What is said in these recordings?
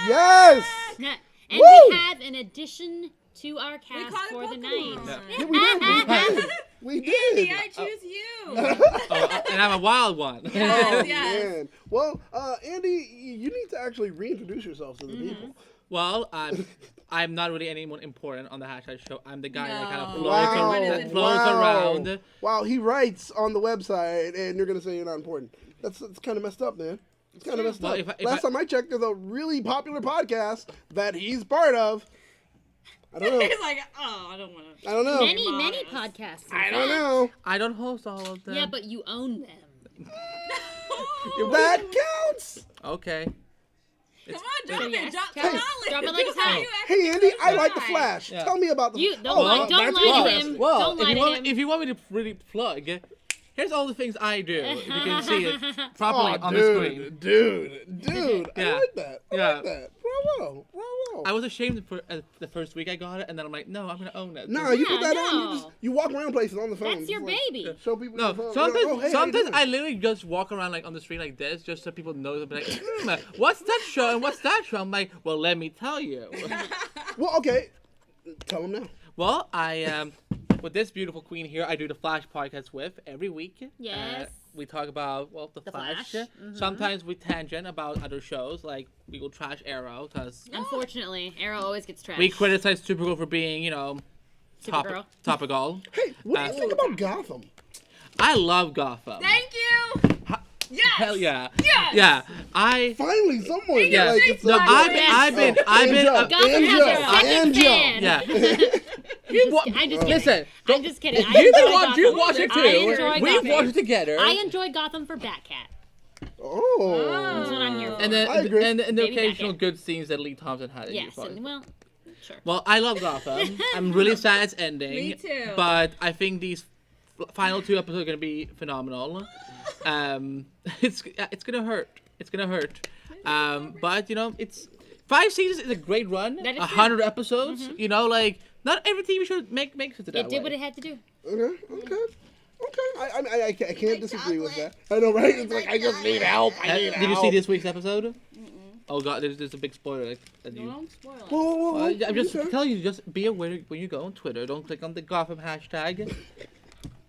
Yes. And Woo! we have an addition to our cast for the night. Yeah, we did. Andy, I choose you. And I'm a wild one. Yes, Man. Well, Andy, you need to actually reintroduce yourself to the people. Well, I'm not really anyone important on the hashtag show. I'm the guy that kind of No. floats around. Wow, he writes on the website, and you're gonna say you're not important. That's kind of messed up, man. It's kind of messed up. Last time I checked, there's a really popular podcast that he's part of. I don't know. He's like, I don't want to. I don't know. Many podcasts. I don't know. I don't host all of them. Yeah, but you own them. That counts. Okay. Come on, drop yes. it. Hey, drop it like it's hot. Hey, Andy, I like the Flash. Yeah. Tell me about the. Don't lie to him. Well, Don't lie to him. if you want me to really plug, here's all the things I do. You can see it properly on the screen. Dude. Yeah. I like that. I Yeah. like that. Bravo. I was ashamed for the first week I got it, and then I'm like, no, I'm gonna own it. No, you put that no. on. You walk around places on the phone. That's your baby. Show people No, your phone. sometimes, You're like, oh, hey, sometimes I literally just walk around like on the street like this, just so people know. Be like, what's that show and what's that show? I'm like, well, let me tell you. Well, okay. Tell them now. Well, I with this beautiful queen here, I do the Flash podcast with every week. Yes. We talk about the Flash. Flash. Mm-hmm. Sometimes we tangent about other shows, like we will trash Arrow because Unfortunately, Arrow always gets trashed. we criticize Supergirl for being, Supergirl. topical. Hey, what do you think about Gotham? I love Gotham. Thank you. Yes. Hell yeah. Yes. Yeah. Finally, someone. Yeah. Like, it's No, like, I've been. Gotham has a second fan. Yeah. I'm just kidding. Listen. I'm just kidding. You watch it too. I enjoy We Gotham. watch it together. I enjoy Gotham for Batcat. Oh. That's what I'm here for. and I agree. the Maybe occasional Batcat. good scenes that Lee Thompson had. Yes, and well, sure. Well, I love Gotham. I'm really sad it's ending. Me too. But I think these final 2 episodes are gonna be phenomenal. It's gonna hurt. It's gonna hurt. But it's 5 seasons is a great run. That is 100 episodes. Like not every TV show makes it to that It did way. what it had to do. Okay. I can't disagree with that. I know, right? It's like I just need help. Did you see this week's episode? Oh god, there's a big spoiler. Don't spoil it. Whoa. I'm just Okay. telling you, just be aware when you go on Twitter. Don't click on the Gotham hashtag.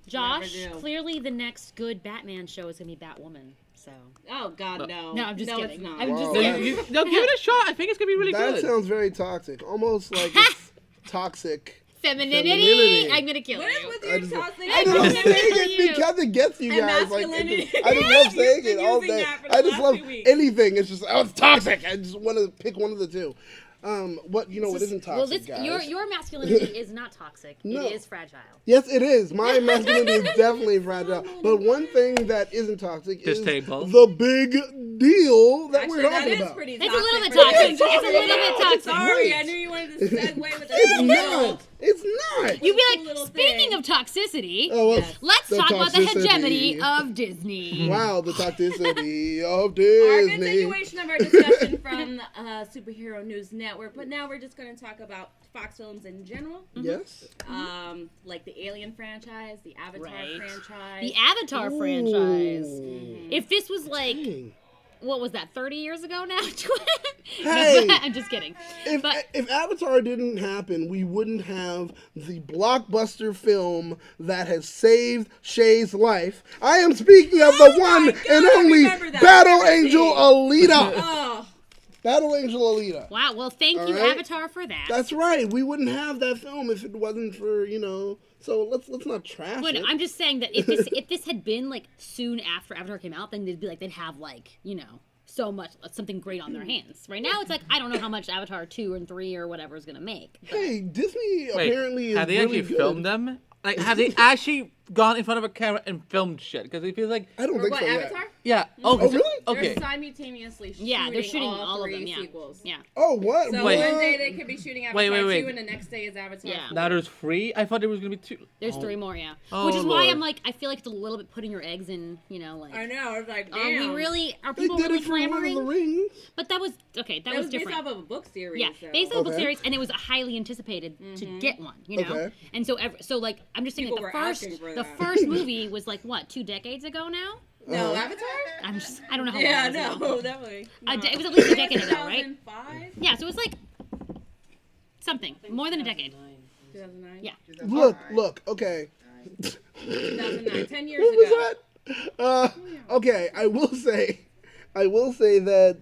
Josh, Never do. clearly the next good Batman show is gonna be Batwoman. So. Oh God, no. No, I'm just kidding. It's not. I'm just Wow. kidding. No, give it a shot. I think it's gonna be really That good. sounds very toxic. Almost like it's toxic. Femininity. I'm gonna kill What is you. with I your just- toxic? I I'm love just saying kill it you. because it gets you And guys. Like, masculinity. I just love saying You've it been all using day. that for the I just last love 2 weeks. anything. It's just it's toxic. I just want to pick one of the two. What isn't toxic, guys? Your masculinity is not toxic. No. It is fragile. Yes, it is. My masculinity is definitely fragile. But one thing that isn't toxic This is table. the big deal that Actually, we're that talking is about. pretty It's a toxic. little bit for you. toxic. It's a little bit toxic. Sorry, I Wait. knew you wanted to segue with It's a not. It's not. You'd be Cool like, little speaking thing. of toxicity, Oh, well, Yes. let's the talk about the toxicity. hegemony of Disney. Wow, the toxicity of Our Disney. continuation of our discussion from the Superhero News Network, but now we're just going to talk about Fox films in general, Yes. like the Alien franchise, the Avatar Right. franchise. The Avatar franchise. Ooh. If this was like, Dang. what was that, 30 years ago now? Hey. I'm just kidding. But If Avatar didn't happen, we wouldn't have the blockbuster film that has saved Shay's life. I am speaking of the one my God, and I only remember that. Battle Never Angel seen. Alita. Oh, Battle Angel Alita. wow, well, thank you, right. Avatar, for that. That's right. We wouldn't have that film if it wasn't for, So let's not trash But it. I'm just saying that if this had been like soon after Avatar came out, then they'd have like, so much, something great on their hands. Right now, it's like, I don't know how much Avatar 2 and 3 or whatever is going to make. Hey, Disney Wait, apparently is have they really actually good. filmed them? Like, have they actually gone in front of a camera and filmed shit? Because it feels like, I don't for think what, so yet. Avatar? yeah. Oh, Okay. really? Okay. They're simultaneously shooting, Yeah, they're shooting all of 3 them, yeah. sequels. Yeah. Oh, what? So Wait. one day they could be shooting Avatar Wait. 2 and the next day is Avatar Yeah. 4. Now there's 3. I thought there was gonna be 2. There's 3 more, yeah. Oh, Which is why Lord. I'm like, I feel like it's a little bit putting your eggs in, like, I know, I was like, are damn. we really, are They people did really it for Lord of the clamoring? Rings. But that was, okay, that It was was based different. off of a book series. Yeah, so. based on the book Okay. series, and it was highly anticipated to get one, Okay. And so, like, I'm just saying People that were asking for the that. first movie was like what, 2 decades ago now? No, Uh-huh. Avatar? I don't know how long Yeah, it was ago. no, definitely. It was at least a decade ago, right? 2005? more than a decade. 2009? Yeah. Look, okay. 2009, 10 years What ago. was that? Okay, I will say that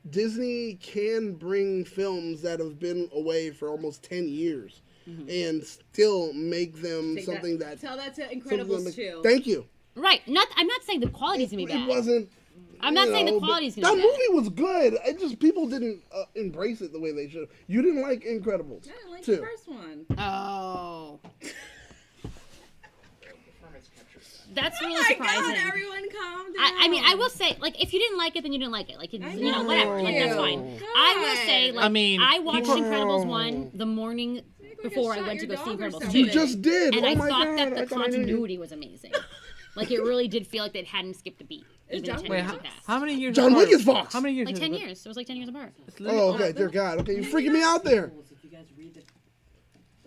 Disney can bring films that have been away for almost 10 years and still make them something that... Tell that to Incredibles 2. Thank you. Right. I'm not saying the quality's gonna be bad. It wasn't... I'm not saying the quality's gonna be bad. That movie was good. It just people didn't embrace it the way they should. You didn't like Incredibles. I didn't like 2. the first one. Oh. That's really Oh my surprising. God, everyone calm down. I mean, I will say, like, if you didn't like it, then you didn't like it. Like, whatever. Like, that's fine. God. I will say, like, I watched people- Incredibles 1 the morning before I went to go see Incredibles 2. You just did. And Oh I my thought God. that I the thought I knew you. continuity was amazing. Like, it really did feel like they hadn't skipped a beat. Even John- 10 Wait, years had passed. how many years? John apart? Wick is Fox. How many years? Like is 10 it? years. It was like 10 years apart. It's literally- Oh, okay, dear God. Okay, you're freaking me out there.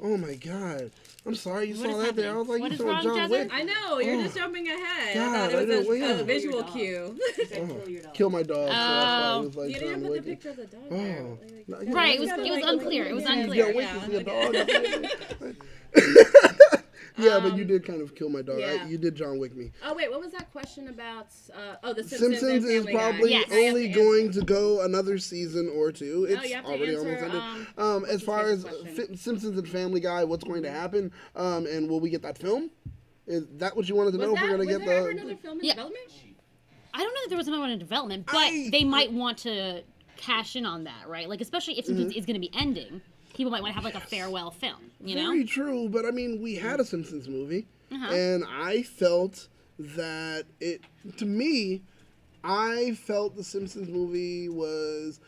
Oh my God. I'm sorry you What saw is that there. I was like, What you is saw wrong, John Desert? Wick. I know, you're just jumping ahead. God, I I thought it know, was yeah. a visual cue. Kill my dog. So that's why it was like You didn't John put the Wick. picture of the dog Oh. there. No, Right, it was gotta, unclear. It was yeah, unclear. Yeah, wait Yeah. to see a dog. Yeah, but you did kind of kill my dog. Yeah. You did John Wick me. Oh, wait, what was that question about? The Simpsons. Simpsons and is Family probably Guy. Yes. I have only to going answer. to go another season or two. It's you have to already answer, almost ended. what's As his far as favorite question? Simpsons and Family Guy, what's going to happen, and will we get that film? Is that what you wanted to know? Was If we're going to there get ever the... another film in Yeah. development? I don't know that there was another one in development, but I- they might want to cash in on that, right? Like, especially if Simpsons is going to be ending, people might want to have, like, a farewell film, you know? Very true, but I mean, we had a Simpsons movie, Uh-huh. and I felt that I felt the Simpsons movie was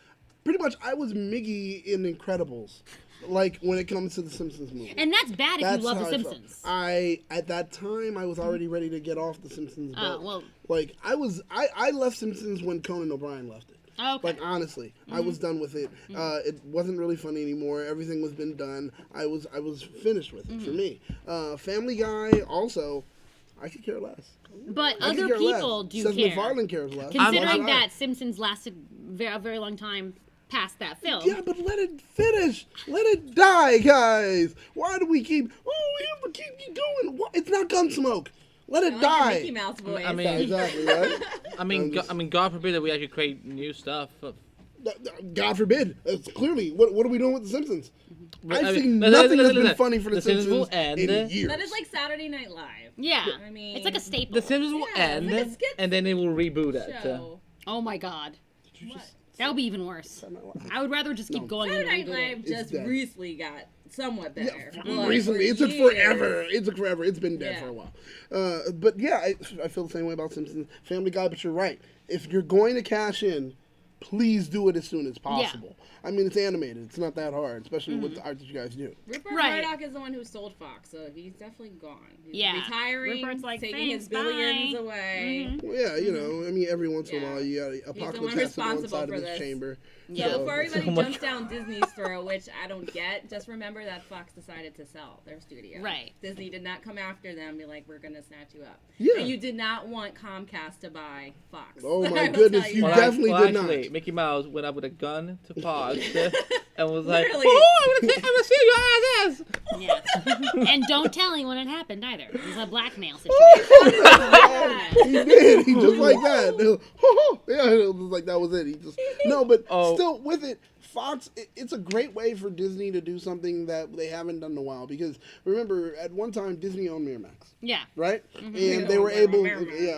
pretty much, I was Miggy in Incredibles, like, when it comes to the Simpsons movie. And that's bad if That's you love how The I felt. Simpsons. At that time, I was already ready to get off the Simpsons. But, well. like, I left Simpsons when Conan O'Brien left it. Oh, okay. Like, honestly, I was done with it. It wasn't really funny anymore. Everything was been done. I was finished with it for me. Family Guy, also, I could care less. But I could other care people less. do Seth care. MacFarlane cares less. Considering I'm- that Simpsons lasted a very long time past that film. Yeah, but let it finish. Let it die, guys. Why do we keep... Oh, we have to keep going. What? It's not Gunsmoke. Let it I like your die. Mickey Mouse voice. I mean- Yeah, exactly, right? I mean, God forbid that we actually create new stuff. God forbid. It's clearly, what are we doing with The Simpsons? I I think mean, nothing has been listen. funny for The Simpsons will Simpsons end. in years. That is like Saturday Night Live. Yeah. I mean, it's like a staple. The Simpsons will Yeah, it's end, like a skit and then they will reboot it. show. Oh my god. What? That would be even worse. I would rather just keep going and Saturday Night reboot Live it. just dead. recently got somewhat better. But Recently, for it took years- forever. It took forever. It's been dead Yeah. for a while. But yeah, I feel the same way about Simpsons. Family Guy, but you're right. If you're going to cash in, please do it as soon as possible. I mean, it's animated. It's not that hard, especially with the art that you guys do. Rupert Right. Murdoch is the one who sold Fox, so he's definitely gone. He's Yeah. retiring, Rupert's like, taking his "Thanks, billions bye." away. Well, yeah, you know, I mean, every once in a Yeah. while, you got the Apocalypse one has to go responsible inside for of his this. chamber. Yeah. So before everybody Oh my jumps God. down Disney's throat, which I don't get, just remember that Fox decided to sell their studio. Right. Disney did not come after them and be like, we're going to snatch you up. Yeah. And you did not want Comcast to buy Fox. Oh my I will goodness, tell you that. definitely did not. Actually, Mickey Mouse went up with a gun to Fox and was like, Literally. "Oh, I'm gonna see your ass!" Yeah. And don't tell anyone it happened either. It was a blackmail situation. He did. He just like that. Yeah, it was like that was it. He just but Oh. still with it. Fox, it's a great way for Disney to do something that they haven't done in a while. Because remember, at one time Disney owned Miramax, Yeah. right? And they were able,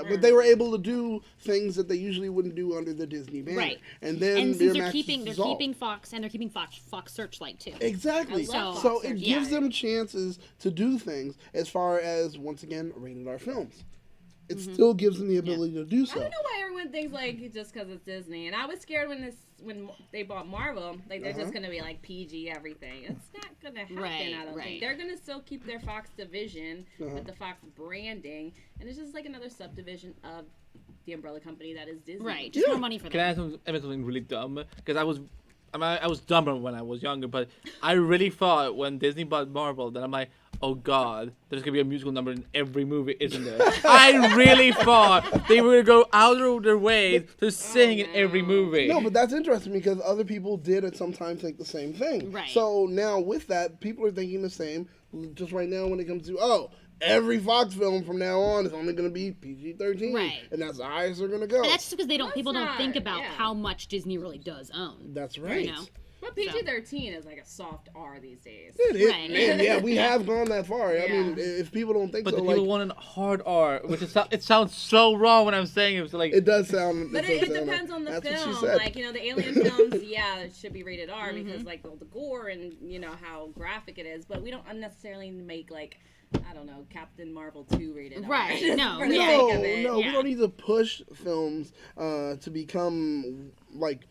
but they were able to do things that they usually wouldn't do under the Disney banner. Right. And then And since they're Miramax keeping dissolved. Fox and they're keeping Fox Searchlight too. Exactly. I love So Fox it Searchlight. gives them chances to do things as far as, once again, rated R films. It still gives them the ability to do I so. don't know why everyone thinks like just because it's Disney, and I was scared when they bought Marvel, like they're just gonna be like PG everything. It's not gonna happen. Right, I don't right. think they're gonna still keep their Fox division with the Fox branding, and it's just like another subdivision of the umbrella company that is Disney. Right. Just more money for Can I them. add something really dumb? Because I was dumber when I was younger, but I really thought when Disney bought Marvel that I'm like, oh God, there's gonna be a musical number in every movie, isn't there? I really thought they were gonna go out of their way to sing in every movie. No, but that's interesting because other people did at some time think the same thing. Right. So now with that, people are thinking the same. Just right now when it comes to, every Fox film from now on is only going to be PG-13. Right. And that's the highest they're going to go. And that's just because people don't think about yeah. how much Disney really does own. That's right. You know? But PG-13 is like a soft R these days. It is. Right. And yeah, we have gone that far. I Yeah. mean, if people don't think But so, the people want a hard R, which is, it sounds so wrong when I'm saying it. It's like it does sound. But it depends on the That's what film. she said. Like, the Alien films, it should be rated R because, like, the gore and, how graphic it is. But we don't unnecessarily make, like, I don't know, Captain Marvel 2 rated R. Right. No. For the Yeah. sake of it. No, Yeah. we don't need to push films to become, like,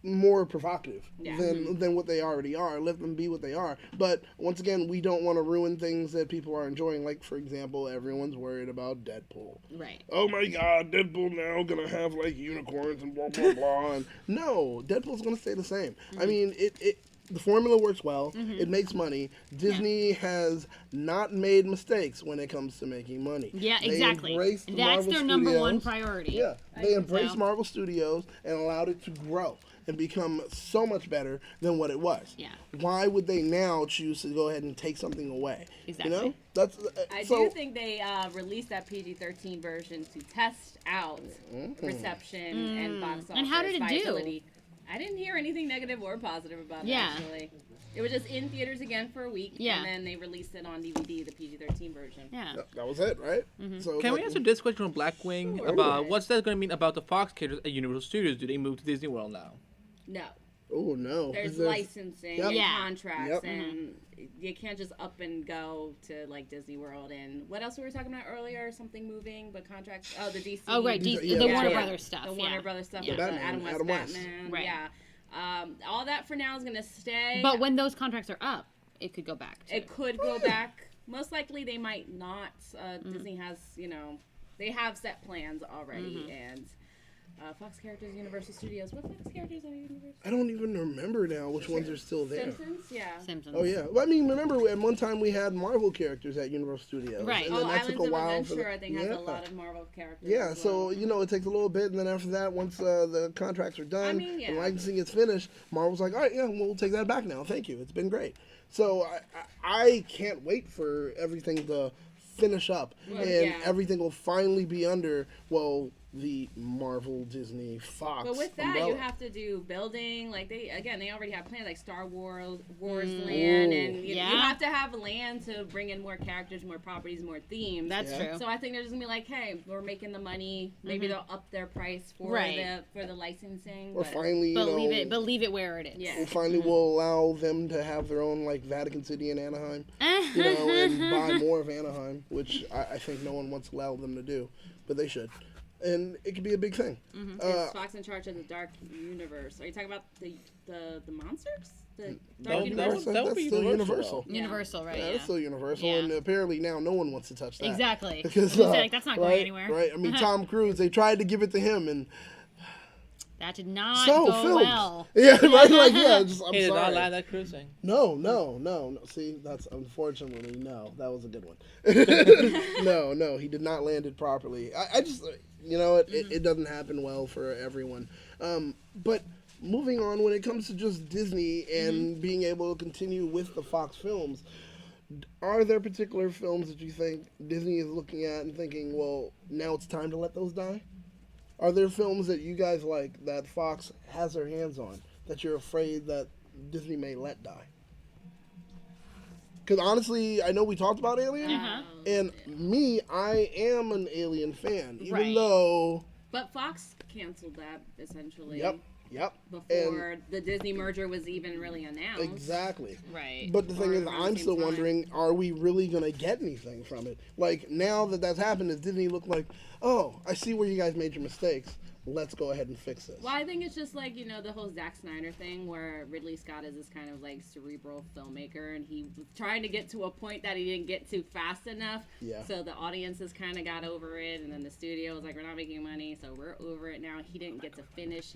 more provocative Yeah. than what they already are. Let them be what they are. But once again, we don't want to ruin things that people are enjoying. Like, for example, everyone's worried about Deadpool. Right. Oh my God, Deadpool now gonna have like unicorns and blah blah blah. And no, Deadpool's gonna stay the same. I mean, the formula works well. It makes money. Disney has not made mistakes when it comes to making money. Yeah, They exactly. embraced That's Marvel their number one Studios. priority. Yeah, they embraced so. Marvel Studios and allowed it to grow and become so much better than what it was. Yeah. Why would they now choose to go ahead and take something away? Exactly. You know, that's. I so, do think they released that PG-13 version to test out reception and box office And how did it do? viability. I didn't hear anything negative or positive about it, actually. It was just in theaters again for a week, and then they released it on DVD, the PG-13 version. Yeah. that was it, right? So Can we answer this question on Blackwing Sure. about what's that going to mean about the Fox characters at Universal Studios? Do they move to Disney World now? No. Oh no. There's Is licensing Yep. and Yeah. contracts, Yep. and you can't just up and go to, like, Disney World. And what else were we talking about earlier? Something moving, but contracts. Oh, the DC. Oh, right. Yeah. The Yeah. Warner Yeah. Brothers stuff. The Warner Brothers stuff. Yeah. With Batman, Adam Adam West. Batman. Right. Yeah. All that for now is going to stay. But when those contracts are up, it could go back to. It could go back. Most likely they might not. Disney has, they have set plans already. And Fox characters, Universal Studios. What Fox characters are Universal? I don't even remember now which ones are still there. Simpsons? Yeah. Simpsons. Oh yeah. Well, I mean, remember at one time we had Marvel characters at Universal Studios, Right. And Oh, then that Islands took a of while Adventure, for I think, has a lot of Marvel characters. Yeah, as so well. it takes a little bit, and then after that, once the contracts are done, mean, yeah. and licensing is finished, Marvel's like, all right, yeah, we'll take that back now. Thank you, it's been great. So I can't wait for everything to finish up, Well, and yeah. everything will finally be under the Marvel, Disney, Fox. But with that, umbrella. you have to do building. Like they already have plans like Star Wars land, and you Yeah. have to have land to bring in more characters, more properties, more themes. That's Yeah. true. So I think they're just gonna be like, hey, we're making the money. Maybe they'll up their price for Right. the licensing. Or but finally, But leave it where it is. Yeah. we'll finally will allow them to have their own like Vatican City in Anaheim, and buy more of Anaheim, which I think no one wants to allow them to do, but they should, and it could be a big thing. Is Fox in charge of the Dark Universe? Are you talking about the monsters? The Dark would- Universe? that would That's be still Universal, Universal. Yeah. Universal, right? Yeah, Yeah. that's still Universal, Yeah. and apparently now no one wants to touch that. Exactly. Because You say, like, that's not going right, anywhere. Right. I mean, Tom Cruise. They tried to give it to him, and That did not so go filmed. well. Yeah, right. Like, yeah. Just, I'm He did not sorry. land that cruising. No. See, that's unfortunately no. That was a good one. No, he did not land it properly. I just, it doesn't happen well for everyone. But moving on, when it comes to just Disney and being able to continue with the Fox films, are there particular films that you think Disney is looking at and thinking, well, now it's time to let those die? Are there films that you guys like that Fox has their hands on that you're afraid that Disney may let die? Because honestly, I know we talked about Alien, and I am an Alien fan, even Right. though. But Fox canceled that essentially. Yep. Before the Disney merger was even really announced. Exactly. Right. But the thing Or is, around the I'm same still time. wondering, are we really going to get anything from it? Like, now that that's happened, does Disney look like, oh, I see where you guys made your mistakes. Let's go ahead and fix this. Well, I think it's just like, the whole Zack Snyder thing where Ridley Scott is this kind of like cerebral filmmaker and he was trying to get to a point that he didn't get to fast enough. Yeah. So the audiences kind of got over it and then the studio was like, we're not making money, so we're over it now. He didn't get to finish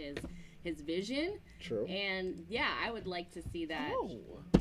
his vision. True. And yeah, I would like to see that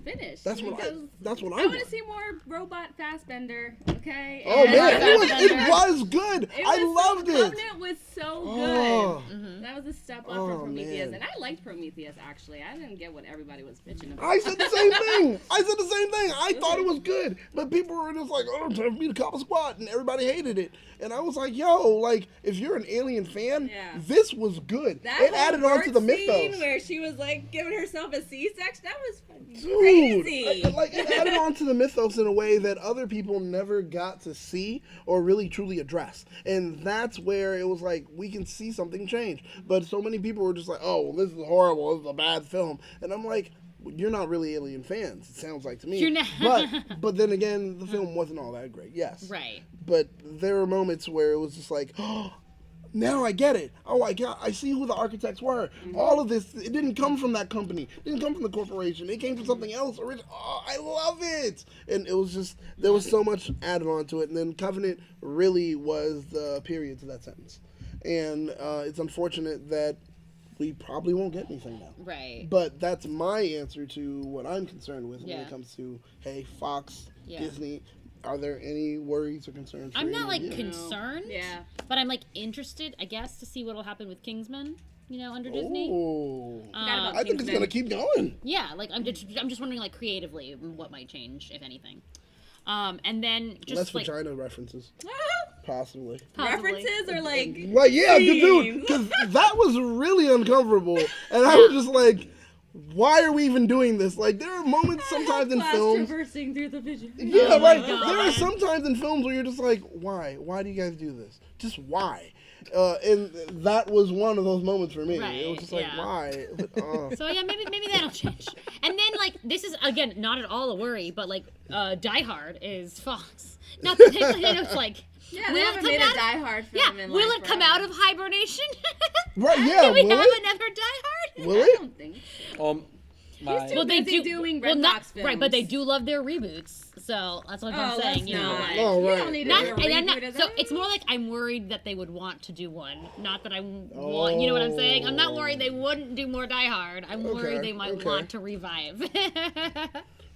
finished. That's what I want to see more robot Fassbender. Okay. Oh man, it was good. I loved it. Covenant was so good. That was a step up from Prometheus, and I liked Prometheus actually. I didn't get what everybody was bitching about. I said the same thing. I thought it was good, but people were just like, "Oh, time for me to cop a squat," and everybody hated it. And I was like, "Yo, like if you're an Alien fan, this was good. It added on to the mythos." Where she was like giving herself a C-section, that was crazy. It added on to the mythos in a way that other people never got to see or really truly address. And that's where it was like, we can see something change. But so many people were just like, oh, well, this is horrible, this is a bad film. And I'm like, you're not really Alien fans, it sounds like to me. You're not. But then again, the film wasn't all that great, yes. Right. But there were moments where it was just like, oh, now I get it. Oh, I see who the architects were. All of this, it didn't come from that company. It didn't come from the corporation. It came from something else. Oh, I love it. And it was just, there was so much added on to it. And then Covenant really was the period to that sentence. And it's unfortunate that we probably won't get anything now. Right. But that's my answer to what I'm concerned with when it comes to, hey, Fox, Disney. Are there any worries or concerns? I'm not concerned. Yeah. But I'm interested, I guess, to see what will happen with Kingsman. Under Disney. Oh. I think it's gonna keep going. Yeah, I'm just wondering creatively what might change, if anything. And then just less vagina references. Possibly. References or well, yeah, dude, because that was really uncomfortable, and I was just like, why are we even doing this? There are moments sometimes in films. Traversing through the vision. Yeah, there are sometimes in films where you're just like, why? Why do you guys do this? Just why? And that was one of those moments for me. Right, it was just like, why? So yeah, maybe that'll change. And then this is again not at all a worry, but Die Hard is Fox. Not that it's yeah, they haven't made a Die Hard film in will it come out of hibernation? Right, yeah. Do we have another Die Hard? Will it? I don't think so. Well, they do doing Red Box films. Right, but they do love their reboots. So that's what I'm saying. You right. don't need to do a reboot. So it's more I'm worried that they would want to do one. Not that I want. You know what I'm saying? I'm not worried they wouldn't do more Die Hard. I'm worried they might want to revive.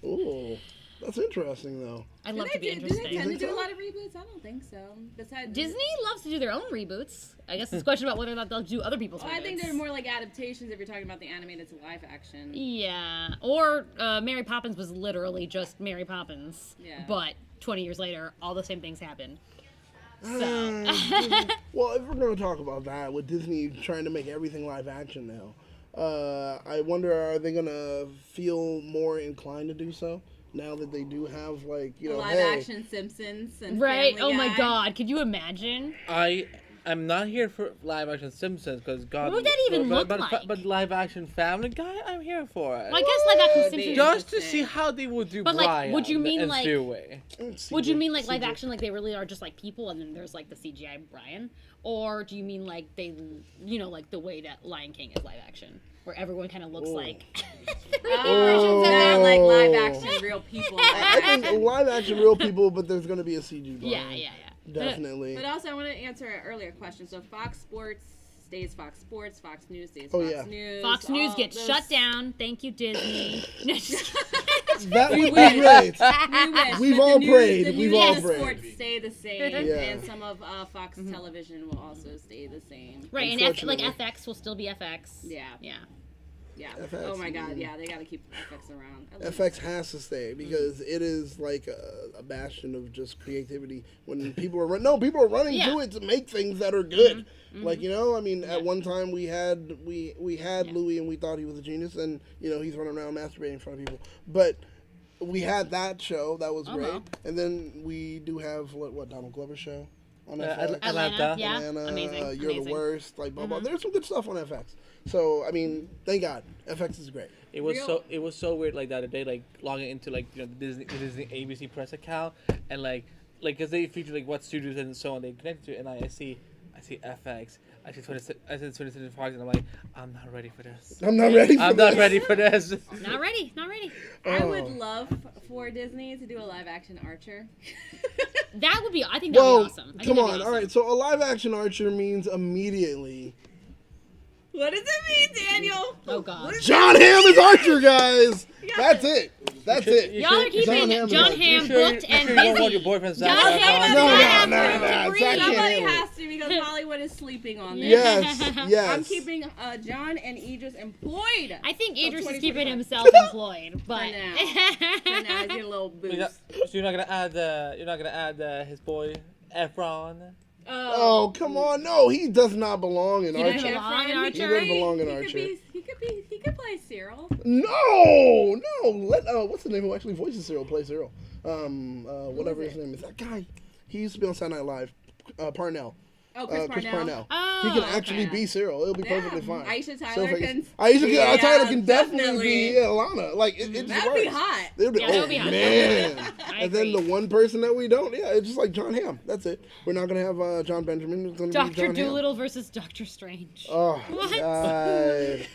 Ooh. That's interesting, though. I'd love to be interesting. Do they tend to do a lot of reboots? I don't think so. Besides Disney loves to do their own reboots. I guess it's a question about whether or not they'll do other people's reboots. I think they're more adaptations if you're talking about the animated to live action. Yeah. Or Mary Poppins was literally just Mary Poppins. Yeah. But 20 years later, all the same things happen. So. Well, if we're going to talk about that, with Disney trying to make everything live action now, I wonder, are they going to feel more inclined to do so? Now that they do have live action Simpsons and right? Family Oh my Guy. God! Could you imagine? I'm not here for live action Simpsons because God. What would that even look like? But live action Family Guy, I'm here for it. Well, I guess live action Simpsons. Just to see how they would do. But Brian would you mean and Stewie. Would you mean live action they really are just people and then there's the CGI Brian, or do you mean they the way that Lion King is live action? Where everyone kind of looks like not like live action real people. I think live action real people, but there's going to be a CG Brian. Yeah. Definitely. But also, I want to answer an earlier question. So Fox Sports stays Fox Sports, Fox News stays Fox News. Fox News gets shut down. Thank you, Disney. That would be great. We wish. We've all prayed. We've all prayed. Sports stay the same, and some of Fox Television will also stay the same. Right, and FX will still be FX. Yeah. FX, oh my God, yeah, they gotta keep FX around. FX has to stay because it is a bastion of just creativity. When people are running to it to make things that are good. At one time we had Louis and we thought he was a genius, and he's running around masturbating in front of people. But we had that show that was great, and then we do have what Donald Glover's show on FX. Atlanta, Atlanta, You're amazing. the Worst, blah blah. There's some good stuff on FX. So thank God, FX is great. It was so weird the other day logging into the Disney ABC Press account and because they feature what studios and so on they connected to, and I see FX. I see 20th Fox, and I'm like, I'm not ready for this. I'm not ready for this. Not ready. I would love for Disney to do a live action Archer. That would be. I think that would be awesome. Come on. All right. So a live action Archer means immediately What does it mean, Daniel? Oh God. John Hamm is Archer, guys. That's it. That's it. Y'all are keeping John Hamm booked and You don't want busy. your boyfriend John Zach Hamm No, does no, not no, have no, room no, to Zach breathe. can't Somebody handle it. has to because Hollywood is sleeping on this. Yes. I'm keeping John and Idris employed. I think Idris is 2025. keeping himself employed, but For now. For now, get a little boost. So you're not gonna add his boy Efron. Oh, come on. No, he does not belong in He doesn't Archer. belong in He Archer. doesn't belong in He Archer. could play Cyril. No. Let what's the name who actually voices Cyril play Cyril? Whatever his name is. That guy. He used to be on Saturday Night Live. Parnell. Oh, Chris Parnell. Oh, He can actually okay. be Cyril. It'll be perfectly fine. Aisha Tyler So can. Aisha Tyler can definitely definitely. be Alana. Like it just That'd works. be hot. It'll be, Yeah, that would be hot. man. I And then agree. the one person that we don't, it's just like John Hamm. That's it. We're not gonna have John Benjamin. It's gonna be Dr. John Hamm. Dolittle versus Doctor Strange. Oh, What? God.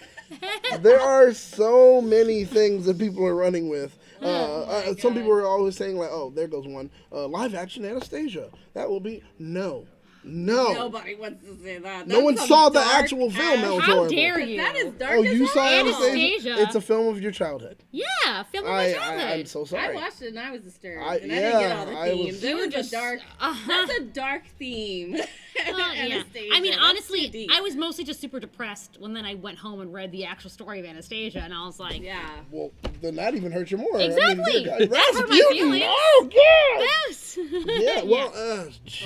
There are so many things that people are running with. Some people are always saying like, "Oh, there goes one live action Anastasia." That will be no. Nobody wants to say that. No one That's saw some the dark actual film. That ass- was How horrible. dare you? That is dark Oh, as you saw hell. Anastasia? It's a film of your childhood. Yeah, film of my childhood. I'm so sorry. I watched it and I was disturbed, I- and I didn't get all the yeah, I was- themes. It You was just- a dark. That's a dark theme. Yeah. Anastasia. I mean, That's honestly, too deep. I was mostly just super depressed when then I went home and read the actual story of Anastasia, and I was like, Yeah. Well, then that even hurt you more. Exactly. I mean, That hurt my Rasputin. feelings. Oh, God. yes. Yeah, well,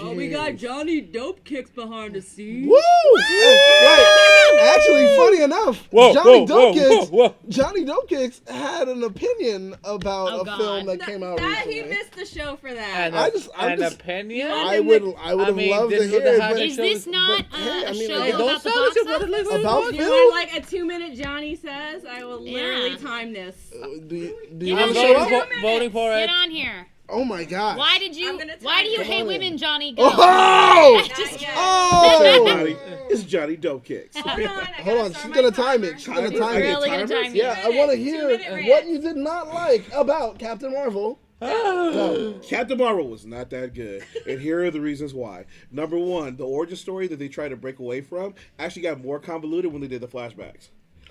Oh, we got jeez. Johnny Dope Kicks behind the scenes. Woo! Wait, actually, funny enough, Whoa, Johnny whoa, Dope whoa, Kicks, whoa, whoa. Johnny Dope Kicks had an opinion about Oh, a God. film that came out That he recently. missed the show for that. And I'm an just- opinion. I would have mean, loved to this was hear it, how but they Is this not but, hey, I a mean, show like, about the don't box sound like office? you're about You film? want like a 2-minute Johnny says? I will literally Yeah. time this. Do you I'm want to voting show for- up? voting for Get it. on here. Oh my God! Why did you? I'm gonna Why do you time hate it. women, Johnny? Go. Oh! Just- Oh! Johnny, it's Johnny Dope Kicks. Hold on, Hold on, she's gonna time it. She's gonna time it. Really gonna time you. Yeah, I want to hear 2-minute rant. what you did not like about Captain Marvel. Go. Captain Marvel was not that good, and here are the reasons why. Number one, the origin story that they tried to break away from actually got more convoluted when they did the flashbacks.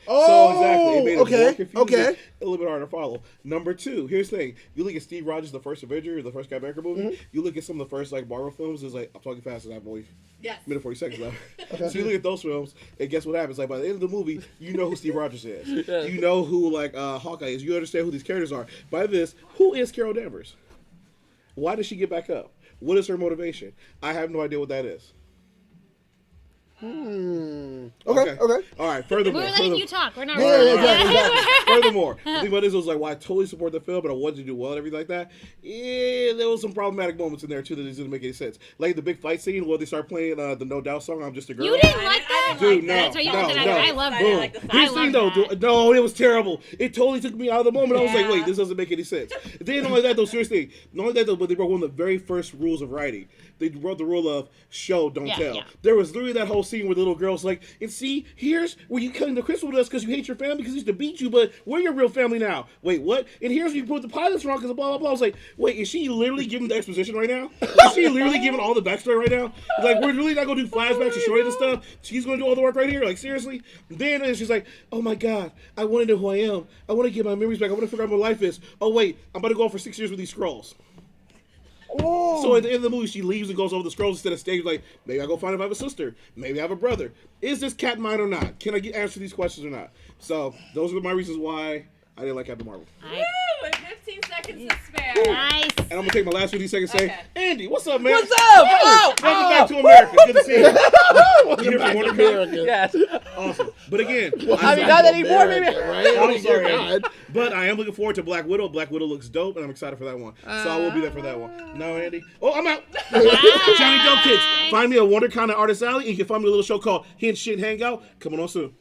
Oh, So exactly, it made it more okay, confusing, okay. a little bit harder to follow. Number two, here's the thing: you look at Steve Rogers, the first Avenger, the first Captain America movie. Mm-hmm. You look at some of the first like Marvel films. It's like I'm talking fast, and I have only Yes. minute 40 seconds left. So you look at those films, and guess what happens? Like by the end of the movie, you know who Steve Rogers is. You know who like Hawkeye is. You understand who these characters are. By this, who is Carol Danvers? Why did she get back up? What is her motivation? I have no idea what that is. Okay. All right. Furthermore, We're letting you talk. We're not. Yeah, really- exactly. Furthermore, the thing about this was like, while I totally support the film, but I wanted to do well and everything like that. Yeah, there was some problematic moments in there too that just didn't make any sense. Like the big fight scene where they start playing the No Doubt song. I'm just a girl. You didn't like that? Dude, no, That's what you no, did. no. I love Boom. that. Here's I the thing, though. love that. No, it was terrible. It totally took me out of the moment. I was like, Yeah. wait, this doesn't make any sense. Then not only that, though, seriously, not only that, though, but they broke one of the very first rules of writing. They wrote the rule of show, don't tell. Yeah. There was literally that whole scene where the little girl's like, and see, here's where you come to Christmas with us because you hate your family because he used to beat you, but we're your real family now. Wait, what? And here's where you put the pilots wrong because blah, blah, blah. I was like, wait, is she literally giving the exposition right now? Is she literally giving all the backstory right now? Like, we're really not going to do flashbacks to show you this stuff? She's going to do all the work right here? Like, seriously? Then she's like, oh my God, I want to know who I am. I want to get my memories back. I want to figure out what my life is. Oh, wait, I'm about to go on for 6 years with these scrolls. Oh. So at the end of the movie, she leaves and goes over the scrolls instead of staying. Like, maybe I go find if I have a sister. Maybe I have a brother. Is this cat mine or not? Can I get answer these questions or not? So those are my reasons why I didn't like Captain Marvel. Woo! And 15 seconds to spare. Nice. And I'm gonna take my last 50 seconds to say, Okay. Andy, what's up, man? What's up? Welcome back to America. Good to see you. Welcome Here back from to Wonder America. Yes. Awesome. But again, I mean, not anymore, America, maybe. right? I'm sorry, God. but I am looking forward to Black Widow. Black Widow looks dope, and I'm excited for that one. So I will be there for that one. No, Andy. Oh, I'm out. Johnny Dope Kids. Find me a Wonder Kind of Artist Alley, and you can find me a little show called Hint Shit Hangout. Coming on soon.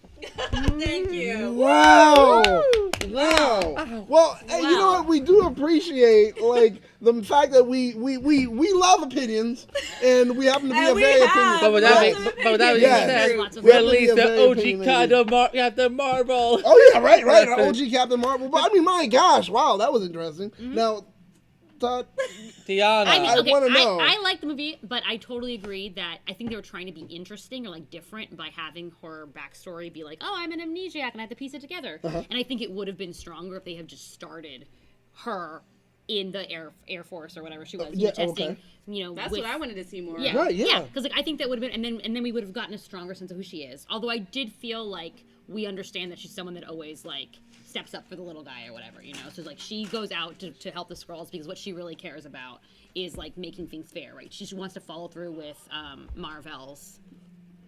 Thank you. Wow. Wow. Well, hey, you know what? We do appreciate like the fact that we love opinions, and we happen to be And a we very have. opinion. But with that, Lots being- of but with that being Yes. said, Lots of We have to be release a the very OG opinionated- Captain Marvel. Oh yeah, right. OG Captain Marvel. But I mean, my gosh, wow, that was interesting. Now, Todd? Tiana. I mean, okay, wanna know. I like the movie, but I totally agree that I think they were trying to be interesting or like different by having her backstory be like, oh, I'm an amnesiac and I have to piece it together. And I think it would have been stronger if they had just started her in the Air Force or whatever she was, testing. That's what I wanted to see more. Yeah, Right, yeah. because like I think that would have been, and then we would have gotten a stronger sense of who she is. Although I did feel like we understand that she's someone that always like steps up for the little guy or whatever, So like she goes out to help the Skrulls because what she really cares about is like making things fair, right? She wants to follow through with Marvel's.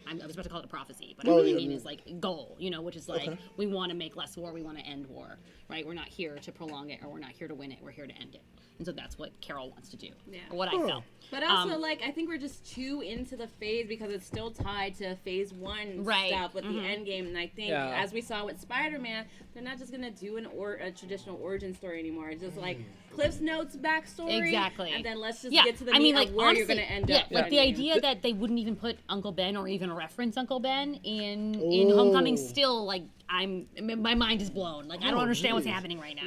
I was about to call it a prophecy, but I really mean is like goal, which is like we want to make less war, we want to end war, right? We're not here to prolong it, or we're not here to win it. We're here to end it, and so that's what Carol wants to do, or what I felt. But also, like, I think we're just too into the phase because it's still tied to Phase 1 stuff with the end game, and I think as we saw with Spider-Man, they're not just gonna do a traditional origin story anymore. It's just like Cliff's Notes backstory, exactly, and then let's just get to the meat of where honestly, you're gonna end up. Like the idea that they wouldn't even put Uncle Ben or even reference Uncle Ben in Homecoming, still like my mind is blown. Like I don't understand what's happening right now.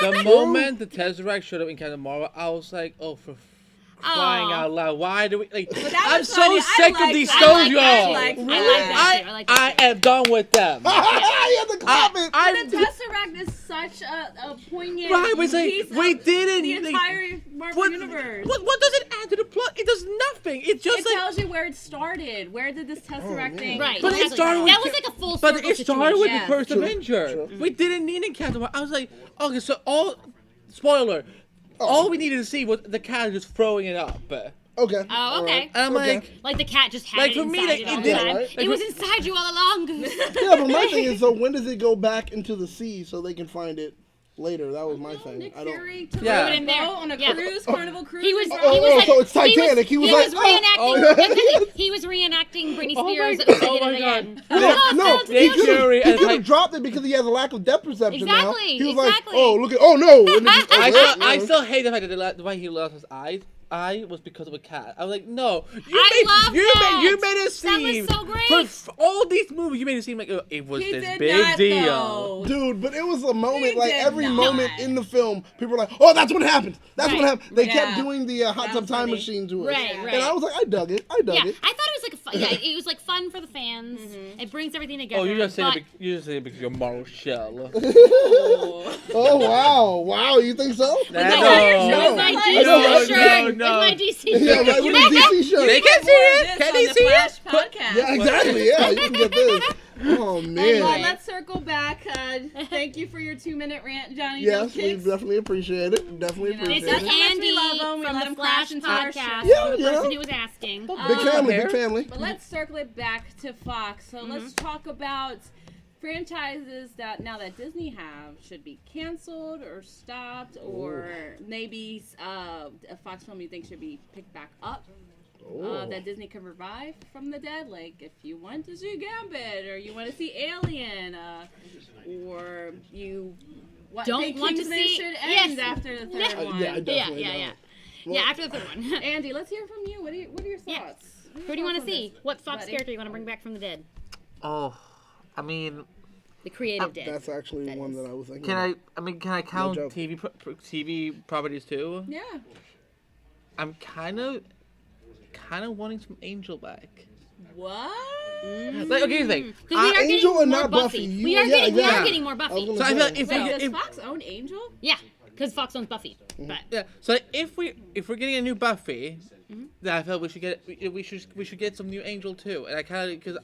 The moment the Tesseract showed up in Captain Marvel, I was like, oh, for crying out loud, why do we like? I'm so sick of these stones, y'all. I am done with them. I had the comment. The Tesseract is such a poignant piece we didn't the entire Marvel universe. What does it add to the plot? It does nothing. It just tells you where it started. Where did this Tesseract thing? Right. But it started with, that was like a full circle But it started with the first True. Avenger. We didn't need a Captain Marvel. I was like, okay, so spoiler. All we needed to see was the cat just throwing it up. Okay. Oh, okay. And I'm like the cat just had like, it for inside me, like, it all it the did- time. right? It was inside you all along, Goose. Yeah, but my thing is, so when does it go back into the sea so they can find it later? That was my thing. Nick I don't. Fury took Yeah. it in there. on a Yeah. cruise, Carnival cruise. He was. so it's Titanic. He was reenacting. He was reenacting Britney Spears. Oh my again. No, Nick Fury he and could have dropped it because he has a lack of depth perception now. Exactly, He was exactly. like, oh, look at, oh no. And then I still hate the fact that the way he lost his eye was because of a cat. I was like, no, you made it seem That was so great. for all these movies. You made it seem like it was He this did big not, deal. though. Dude, but it was a moment, He like did every not. moment in the film, people were like, oh, that's what happened. That's what Right. happened. They Yeah. kept doing the hot That tub was time funny. machine to it. Right, And I was like, I dug it. I dug Yeah, it. I thought it was like a fun. Yeah, it was like fun for the fans. It brings everything together. Oh, you just but- said it because you're a moral shell. Oh, wow. Wow, you think so? With my DC shirt. With my DC shirt. Yeah, right, with the DC shirt. They can see it. Can they see it? Podcast. Yeah, exactly. Yeah, you can get this. Oh, man. Well, let's circle back. Thank you for your 2-minute rant, Johnny. Yes, we Kicks. definitely appreciate it. Definitely You know, This appreciate is it. how much Andy we love him. We from let the him Flash crash into our podcast. show. Yeah, The yeah. person who was asking. Big family, big family. But let's circle it back to Fox. So let's talk about franchises that now that Disney have should be canceled or stopped, or maybe a Fox film you think should be picked back up. That Disney could revive from the dead, like if you want to see Gambit or you want to see Alien, or you Don't think want to Kingsman see- should yes. end after the third one. Yeah, definitely. Yeah. Well, Yeah, after the third one. Andy, let's hear from you. What are your Yeah. thoughts? Who do you want to see? What Fox buddy? character you want to bring back from the dead? Oh, I mean, The creative dead. That's actually That one is. that I was thinking. can about. I count joke. TV properties too? Yeah. I'm kind of wanting some Angel back. What? Like, okay, here's the thing. Because we are Angel getting and more not Buffy. Buffy. We are Yeah, getting yeah. more I was Buffy. gonna So I feel like Wait, does if Fox own Angel? Yeah, because Fox owns Buffy. But yeah, so like, if we're getting a new Buffy, then I felt we should get some new Angel too. And I kind of because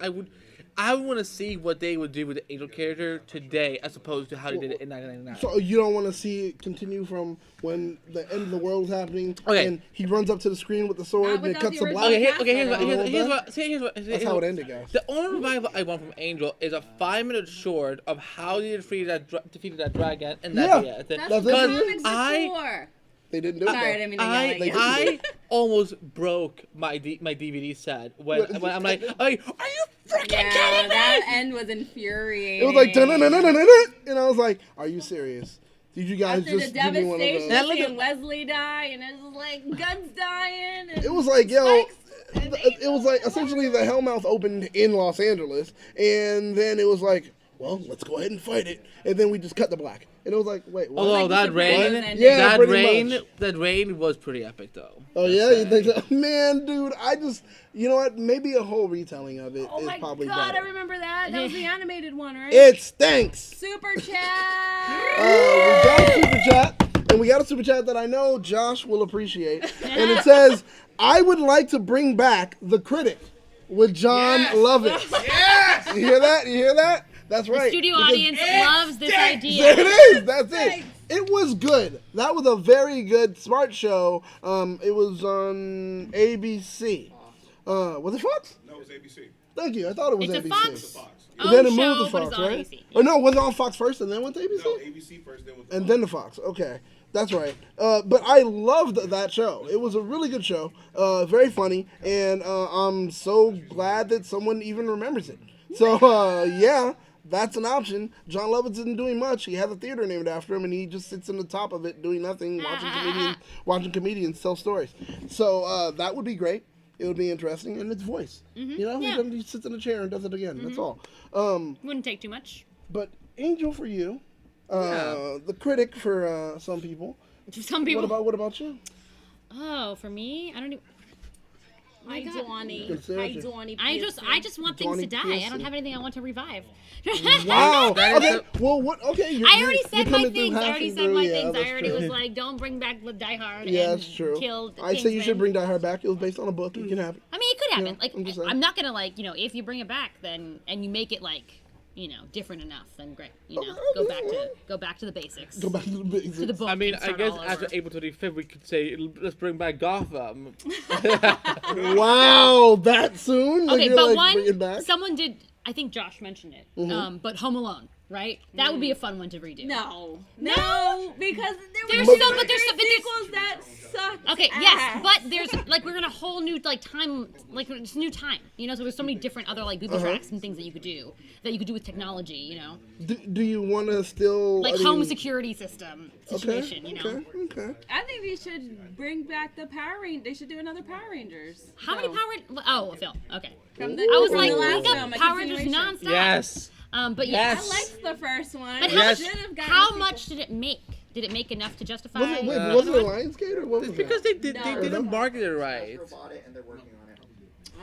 I want to see what they would do with the Angel character today, as opposed to how they did it in 1999. So you don't want to see it continue from when the end of the world was happening, Okay. and he runs up to the screen with the sword and it without cuts the the black. original Okay, here's what. That's how it ended, guys. The only revival I want from Angel is a 5-minute short of how they defeated that dragon, and that's Yeah. it. That's That's what it. comics I- are for. They didn't do it. Sorry, I though. didn't mean to yell at you. I almost broke my DVD set when I'm like, are you freaking Yeah, kidding me? that end was infuriating. It was like dun-dun-dun-dun-dun-dun, and I was like, "Are you serious? Did you guys After the just give me one of devastation, those?" Look at- seeing Wesley die, and it was like guns dying. And It was like, yo, spikes and it was like essentially the Hellmouth opened in Los Angeles, and then it was like, well, let's go ahead and fight it. And then we just cut the black. And it was like, wait, what? Although that rain, Yeah, pretty much. that rain was pretty epic though. Oh, yeah? You think so? Man, dude, you know what? Maybe a whole retelling of it is probably better. Oh my god, I remember that. That was the animated one, right? It stinks. Super chat. We got a super chat. And we got a super chat that I know Josh will appreciate. And it says, I would like to bring back The Critic with John Lovitz. Yes! You hear that? You hear that? That's right. The studio audience loves this idea. There it is. That's it. It was good. That was a very good, smart show. It was on ABC. Was it Fox? No, it was ABC. Thank you. I thought it was It's ABC. a Fox. And then it moved show, to but Fox, it's on right? ABC. Or no, was it on Fox first and then went to ABC? No, ABC first, then And then to Fox. Okay. That's right. But I loved that show. It was a really good show. Very funny. And I'm so glad that someone even remembers it. So, yeah, that's an option. John Lovitz isn't doing much. He has a theater named after him, and he just sits in the top of it doing nothing, watching comedians tell stories. So that would be great. It would be interesting. And it's voice. You know, he sits in a chair and does it again. That's all. Wouldn't take too much. But Angel for you. The Critic for some people. Some people. What about you? Oh, for me, I don't even. Hi, Dawani. Conservative. Hi, Dawani. I just want things to Dawani die. I Pearson. don't have anything I want to revive. Wow. That is Okay. Well, what? Okay. I already said my coming through things. I already halfway said through. my Yeah, things. that's I already true. was like, don't bring back Die Hard. Yeah, and that's true. Kill I say you should Kingsman. bring Die Hard back. It was based on a book. It can happen. I mean, it could happen. Yeah, I'm just saying. I'm not gonna if you bring it back, then and you make it different enough, then great. Go back to the basics. Go back to the basics. To the book. I mean, and I start guess all after over. April 25th, we could say let's bring back Gotham. Wow, that soon? Like, Okay, you're, but like, bring it back? someone did. I think Josh mentioned it. But Home Alone, right? That would be a fun one to redo. No, because There's were some, but there's some, but there's- sequels that sucked. Okay, ass. yes, but there's we're in a whole new time, it's new time, so there's so many different other booby tracks and things that you could do with technology, Do you want to still... home security system situation, Okay. I think they should bring back the Power Rangers. They should do another Power Rangers. How many Power? Oh, a film. Okay. From the, I was from like, the we last got film, a Power Rangers continuation. nonstop. Yes. But Yes. I liked the first one. But Yes. how much did it make? Did it make enough to justify? Was it Lionsgate or what was It's because it? they didn't market it right. bought it and they're working on it.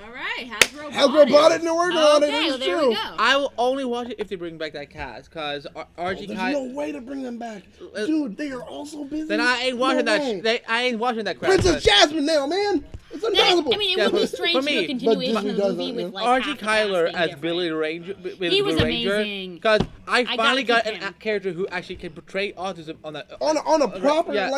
All right, Hasbro. Hasbro bought it and they're working on it. Okay, well, It's there true. we go. I will only watch it if they bring back that cast, cause RG There's Kai. no way to bring them back. Dude, they are all so busy. Then I ain't watching No way. that. I ain't watching that crap. Princess 'cause Jasmine now, man. It's impossible. I mean, it Yeah, would be but strange for to do me- a continuation Disney of the does movie that, with yeah. like RG half the Kyler cast being as different. Billy Ranger. He was amazing. Because I gotta finally got keep him. a character who actually can portray autism on that. on a proper yeah,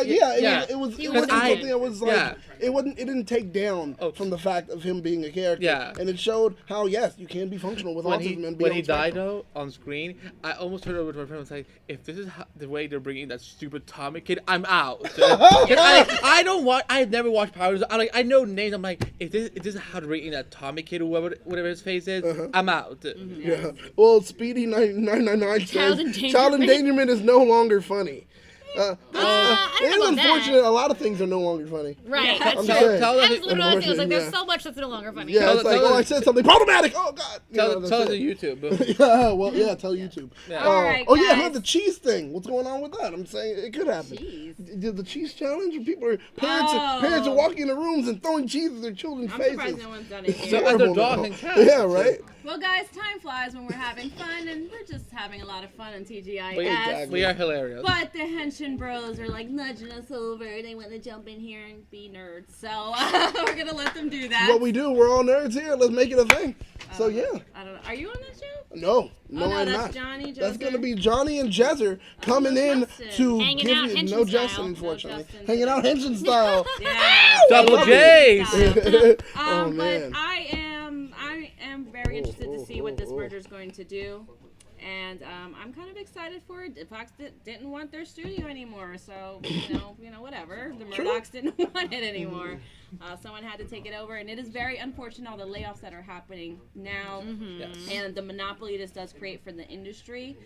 it was He was wasn't amazing. something that was like Yeah. it didn't take down from the fact of him being a character. Yeah. And it showed how yes, you can be functional with When autism and be when on he the died spectrum. though on screen, I almost turned over to my friend and said, "If this is the way they're bringing that stupid Tommy kid, I'm out." I don't watch. I've never watched Power Rangers. I know names. I'm like, if this is how they're bringing that Tommy kid or whatever his face is, I'm out. Yeah. Well, Speedy 999 says Child child endangerment is no longer funny. I It don't is know about unfortunate. A lot of things are no longer funny. Right. Yeah. That's I'm true. just saying. Tell I us, was literally I was like, there's Yeah. so much that's no longer funny. Yeah, Tell- it's like, tell oh, I us- said something problematic. Oh God. tell that's us on it. YouTube. Yeah, well, yeah, tell YouTube. Yeah. All right, oh yeah, guys. the cheese thing. What's going on with that? I'm saying it could happen. Cheese. Did the cheese challenge? Where parents are walking in the rooms and throwing cheese at their children's I'm faces. surprised no one's done it It's here. So- other horrible dogs now. and cats. Yeah, right. Well, guys, time flies when we're having fun, and we're just having a lot of fun on TGIS. Exactly. We are hilarious. But the Henshin Bros are like nudging us over. They want to jump in here and be nerds, so we're gonna let them do that. What we do, we're all nerds here. Let's make it a thing. So yeah. I don't know. Are you on that show? No, no, I'm that's not. Johnny, That's Jezzer. gonna be Johnny and Jezzer coming in Justin. to Hanging give out you Henshin no style. Justin, No unfortunately. Justin Hanging out Henshin style. Yeah. Double love J's. Oh man. But I am very interested to see what this merger is going to do. And I'm kind of excited for it. Fox didn't want their studio anymore, so you know, whatever. The Murdochs didn't want it anymore. Someone had to take it over, and it is very unfortunate all the layoffs that are happening now, Yes. and the monopoly this does create for the industry.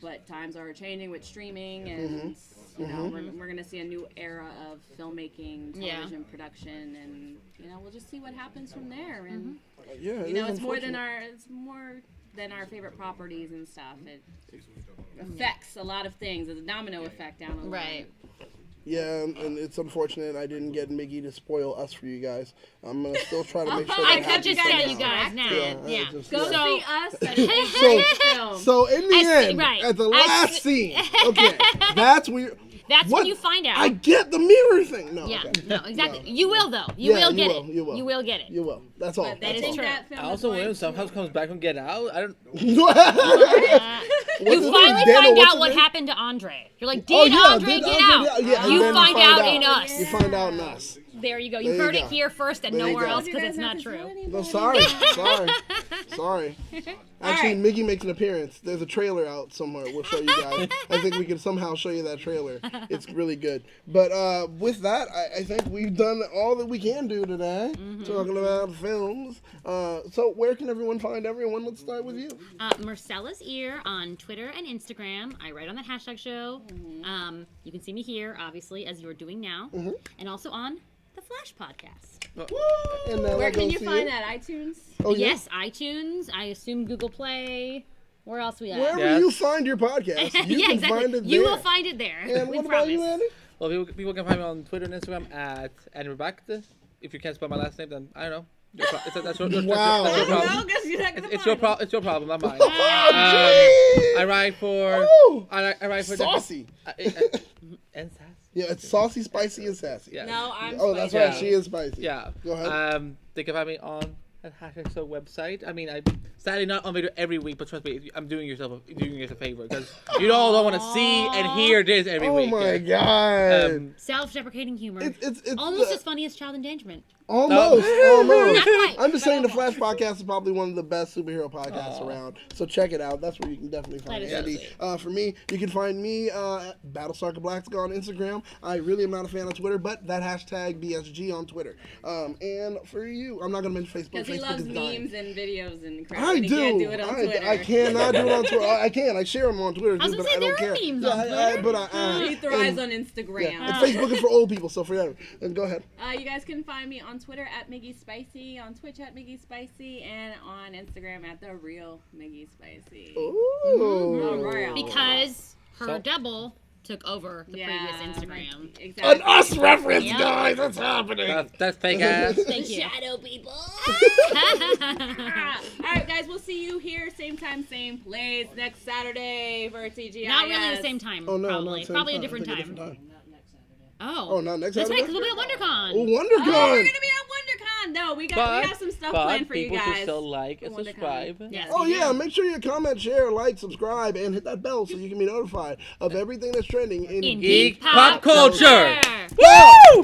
But times are changing with streaming, and you know, we're gonna see a new era of filmmaking, television production, and you know, we'll just see what happens from there. And Yeah, you know, it's more then our favorite properties and stuff. It affects a lot of things. There's a domino effect down the line. Right. Yeah, and it's unfortunate I didn't get Miggy to spoil us for you guys. I'm going to still try to make sure I that could just happens tell you guys now. Yeah. Go see us at film. So in the end, right. at the last scene, okay, that's where... That's when you find out. I get the mirror thing. No, Yeah, okay. no, exactly. You will, though. You will get it. You will. You will get it. You will. That's all. That is true. That film Also, is William going somehow comes back from Get Out. I don't. You finally find out what happened to Andre. You're like, did Andre get out? You find out in us. You find out in us. There you go. You heard it here first and nowhere else because it's not true. No, sorry. Actually, Miggy makes an appearance. There's a trailer out somewhere. We'll show you guys. I think we can somehow show you that trailer. It's really good. But with that, I think we've done all that we can do today, talking about films. So where can everyone find everyone? Let's start with you. Marcella's Ear on Twitter and Instagram. I write on the hashtag show. You can see me here, obviously, as you're doing now. And also on the Flash podcast. And, Where can you find that? iTunes? Oh, yeah? Yes, iTunes. I assume Google Play. Where else we at? Wherever you find your podcast, you can find it there. You will find it there. And what about you, Andy? Well, people can find me on Twitter and Instagram at @AndrewBacht. If you can't spell my last name, then I don't know. That's your Wow. problem. It's your problem, not mine. Oh, I write for. Oh, I write for saucy. And sassy. Yeah, it's saucy, spicy, and sassy. Yeah. No, I'm Oh, that's spicy. right. She is spicy. Yeah. Go ahead. They can find me on the hashtag so website. I mean, I sadly not on video every week, but trust me, I'm doing yourself a favor because you all don't want to see and hear this every week. Oh my god. Self-deprecating humor. It's almost as funny as child endangerment. Almost. Not quite. I'm just saying the Flash podcast is probably one of the best superhero podcasts around. So check it out. That's where you can definitely find That is Andy. lovely. For me, you can find me at Battlestar Galactica on Instagram. I really am not a fan of Twitter, but that hashtag BSG on Twitter. And for you, I'm not going to mention Facebook. Because he Facebook loves is dying. memes and videos and crap. I and he do. can't do it on Twitter. I cannot do it on Twitter. I can. I share them on Twitter, I was but gonna say, I don't there are care. memes on Twitter. He thrives on Yeah, Instagram. and Facebook is for old people, so for them. And go ahead. You guys can find me on Twitter at Miggy Spicy, on Twitch at Miggy Spicy, and on Instagram at The Real Miggy Spicy. Ooh. Because her double took over the previous Instagram. Exactly. An us reference, Yep. guys. That's happening. That's fake ass. Thank you. Shadow people. All right, guys, we'll see you here, same time, same place, next Saturday for TGIS. Not really the same time. Oh, no, probably. not same Probably time. a different I think time. Oh, Oh, not next that's right, Saturday? because we'll be at WonderCon. Oh, Oh, we're WonderCon. gonna be at WonderCon. No, we have some stuff planned for you people should guys. still like and for WonderCon. subscribe. Yes, Oh, we yeah. do. Make sure you comment, share, like, subscribe, and hit that bell so you can be notified of everything that's trending in In Geek geek pop pop culture. culture. Woo!